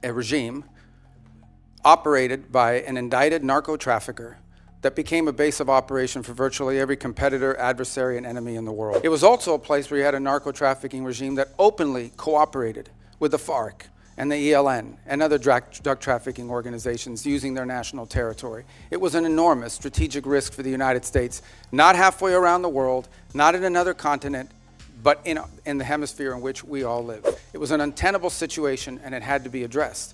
a regime operated by an indicted narco-trafficker that became a base of operation for virtually every competitor, adversary, and enemy in the world. It was also a place where you had a narco-trafficking regime that openly cooperated with the FARC and the ELN and other drug trafficking organizations using their national territory. It was an enormous strategic risk for the United States, not halfway around the world, not in another continent, but in the hemisphere in which we all live. It was an untenable situation, and it had to be addressed.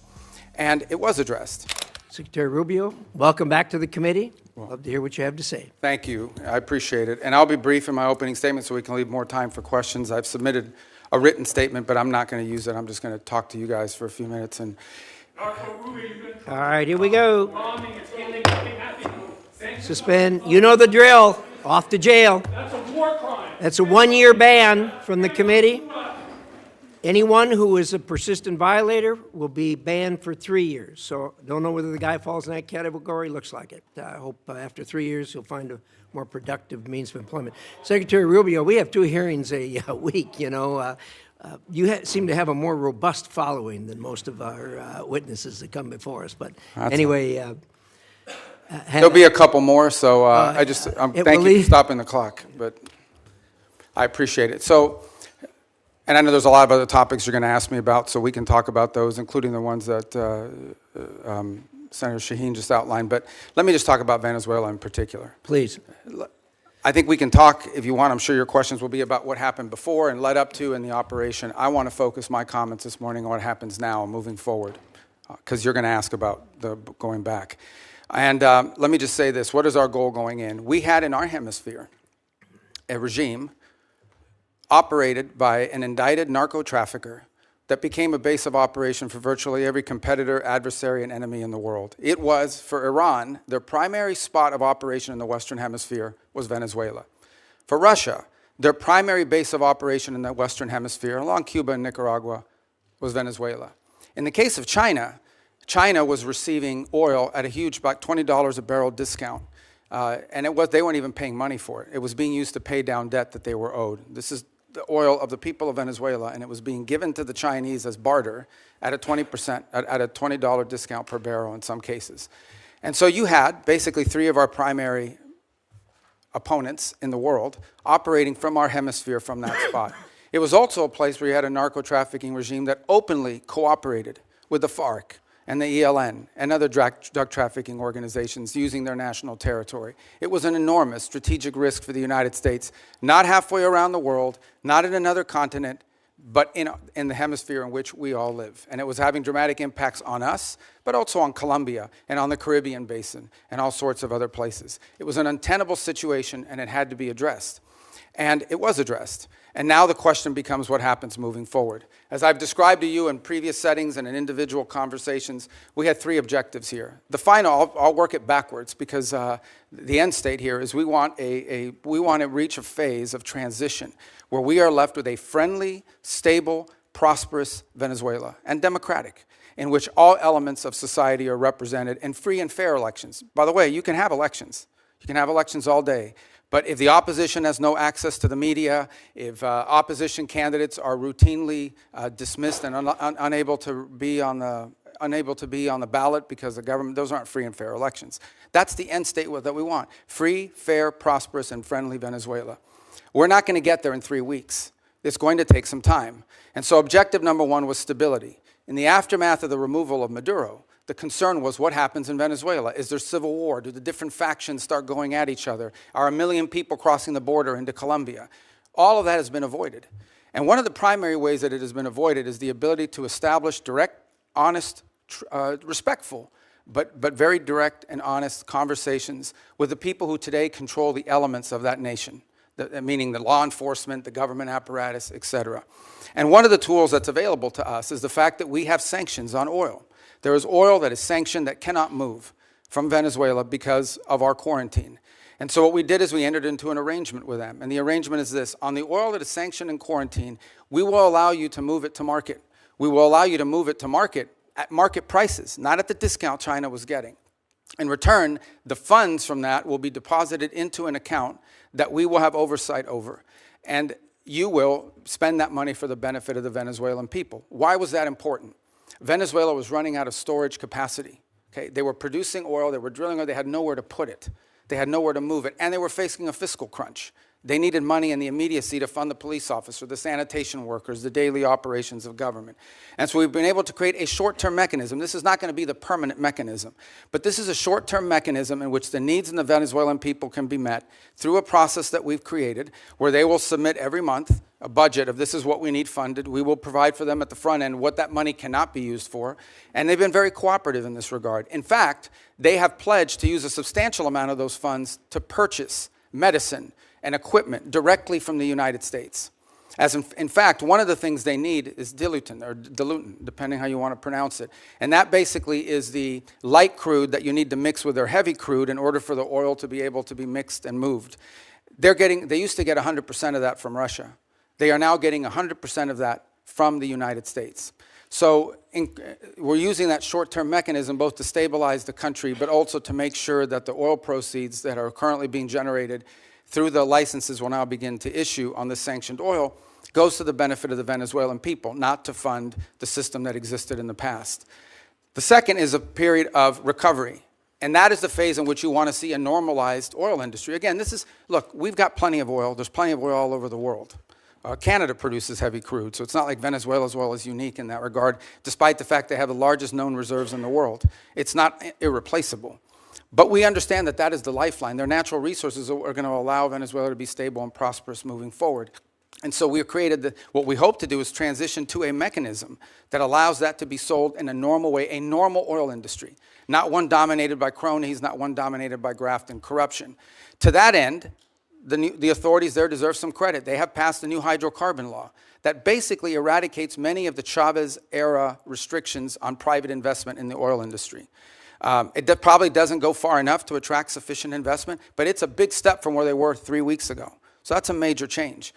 And it was addressed. Secretary Rubio, welcome back to the committee. Love to hear what you have to say. Thank you. I appreciate it. And I'll be brief in my opening statement so we can leave more time for questions. I've submitted a written statement, but I'm not going to use it. I'm just going to talk to you guys for a few minutes. And all right, here we go. Suspend. You know the drill. Off to jail. That's a war crime. That's a one-year ban from the committee. Anyone who is a persistent violator will be banned for 3 years. So don't know whether the guy falls in that category. Looks like it. I hope after 3 years he'll find a more productive means of employment. Secretary Rubio, we have 2 hearings a week. You know, you seem to have a more robust following than most of our witnesses that come before us. But anyway. There'll be a couple more, so thank you for stopping the clock, but I appreciate it. So, and I know there's a lot of other topics you're going to ask me about, so we can talk about those, including the ones that Senator Shaheen just outlined, but let me just talk about Venezuela in particular. Please. I think we can talk, if you want. I'm sure your questions will be about what happened before and led up to in the operation. I want to focus my comments this morning on what happens now and moving forward, because you're going to ask about the going back. And let me just say this. What is our goal going in? We had in our hemisphere a regime operated by an indicted narco-trafficker that became a base of operation for virtually every competitor, adversary, and enemy in the world. It was, for Iran, their primary spot of operation in the Western Hemisphere was Venezuela. For Russia, their primary base of operation in the Western Hemisphere, along Cuba and Nicaragua, was Venezuela. In the case of China, China was receiving oil at a huge, about $20 a barrel discount. And they weren't even paying money for it. It was being used to pay down debt that they were owed. This is the oil of the people of Venezuela, and it was being given to the Chinese as barter at a 20% discount per barrel in some cases. And so you had basically 3 of our primary opponents in the world operating from our hemisphere from that spot. It was also a place where you had a narco-trafficking regime that openly cooperated with the FARC and the ELN and other drug trafficking organizations using their national territory. It was an enormous strategic risk for the United States, not halfway around the world, not in another continent, but in the hemisphere in which we all live. And it was having dramatic impacts on us, but also on Colombia and on the Caribbean basin and all sorts of other places. It was an untenable situation, and it had to be addressed. And it was addressed. And now the question becomes what happens moving forward. As I've described to you in previous settings and in individual conversations, we had 3 objectives here. The final, I'll work it backwards, because the end state here is we want to reach a phase of transition where we are left with a friendly, stable, prosperous Venezuela, and democratic, in which all elements of society are represented, and free and fair elections. By the way, you can have elections. You can have elections all day. But if the opposition has no access to the media, if opposition candidates are routinely dismissed and unable to be on the ballot because the government, those aren't free and fair elections. That's the end state that we want. Free, fair, prosperous, and friendly Venezuela. We're not going to get there in 3 weeks. It's going to take some time. And so objective number 1 was stability. In the aftermath of the removal of Maduro, the concern was what happens in Venezuela. Is there civil war? Do the different factions start going at each other? Are 1 million people crossing the border into Colombia? All of that has been avoided. And one of the primary ways that it has been avoided is the ability to establish direct, honest, respectful, but very direct and honest conversations with the people who today control the elements of that nation, meaning the law enforcement, the government apparatus, etc. And one of the tools that's available to us is the fact that we have sanctions on oil. There is oil that is sanctioned that cannot move from Venezuela because of our quarantine. And so what we did is we entered into an arrangement with them. And the arrangement is this. On the oil that is sanctioned in quarantine, we will allow you to move it to market. We will allow you to move it to market at market prices, not at the discount China was getting. In return, the funds from that will be deposited into an account that we will have oversight over. And you will spend that money for the benefit of the Venezuelan people. Why was that important? Venezuela was running out of storage capacity. Okay? They were producing oil, they were drilling oil, they had nowhere to put it. They had nowhere to move it, and they were facing a fiscal crunch. They needed money in the immediacy to fund the police officer, the sanitation workers, the daily operations of government. And so we've been able to create a short-term mechanism. This is not going to be the permanent mechanism, but this is a short-term mechanism in which the needs of the Venezuelan people can be met through a process that we've created where they will submit every month a budget of this is what we need funded. We will provide for them at the front end what that money cannot be used for. And they've been very cooperative in this regard. In fact, they have pledged to use a substantial amount of those funds to purchase medicine and equipment directly from the United States. As in fact, one of the things they need is diluent, depending how you want to pronounce it. And that basically is the light crude that you need to mix with their heavy crude in order for the oil to be able to be mixed and moved. They used to get 100% of that from Russia. They are now getting 100% of that from the United States. So we're using that short-term mechanism both to stabilize the country, but also to make sure that the oil proceeds that are currently being generated through the licenses we'll now begin to issue on the sanctioned oil goes to the benefit of the Venezuelan people, not to fund the system that existed in the past. The second is a period of recovery, and that is the phase in which you want to see a normalized oil industry. Again, look, we've got plenty of oil. There's plenty of oil all over the world. Canada produces heavy crude, so it's not like Venezuela's oil is unique in that regard, despite the fact they have the largest known reserves in the world. It's not irreplaceable. But we understand that that is the lifeline. Their natural resources are going to allow Venezuela to be stable and prosperous moving forward. And so we have created what we hope to do is transition to a mechanism that allows that to be sold in a normal way, a normal oil industry, not one dominated by cronies, not one dominated by graft and corruption. To that end, the authorities there deserve some credit. They have passed a new hydrocarbon law that basically eradicates many of the Chavez-era restrictions on private investment in the oil industry. It probably doesn't go far enough to attract sufficient investment, but it's a big step from where they were 3 weeks ago. So that's a major change.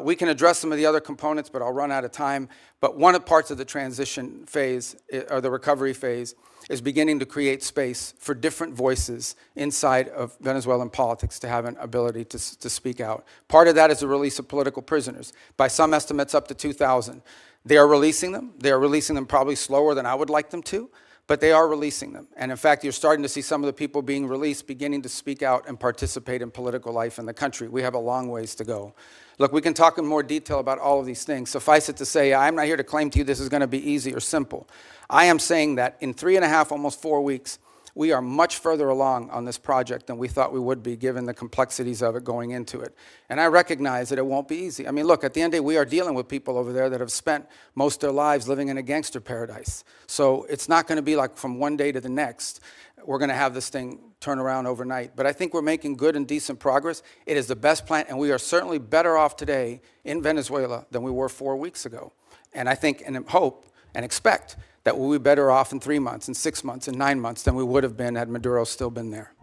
We can address some of the other components, but I'll run out of time. But one of the parts of the transition phase, or the recovery phase, is beginning to create space for different voices inside of Venezuelan politics to have an ability to speak out. Part of that is the release of political prisoners. By some estimates, up to 2,000. They are releasing them. They are releasing them probably slower than I would like them to, but they are releasing them. And in fact, you're starting to see some of the people being released beginning to speak out and participate in political life in the country. We have a long ways to go. Look, we can talk in more detail about all of these things. Suffice it to say, I'm not here to claim to you this is going to be easy or simple. I am saying that in 3.5, almost 4 weeks, we are much further along on this project than we thought we would be, given the complexities of it going into it. And I recognize that it won't be easy. I mean, look, at the end of the day, we are dealing with people over there that have spent most of their lives living in a gangster paradise. So it's not going to be like from one day to the next, we're going to have this thing turn around overnight. But I think we're making good and decent progress. It is the best plan, and we are certainly better off today in Venezuela than we were 4 weeks ago. And I think and hope and expect that we'll be better off in 3 months, in 6 months, in 9 months than we would have been had Maduro still been there.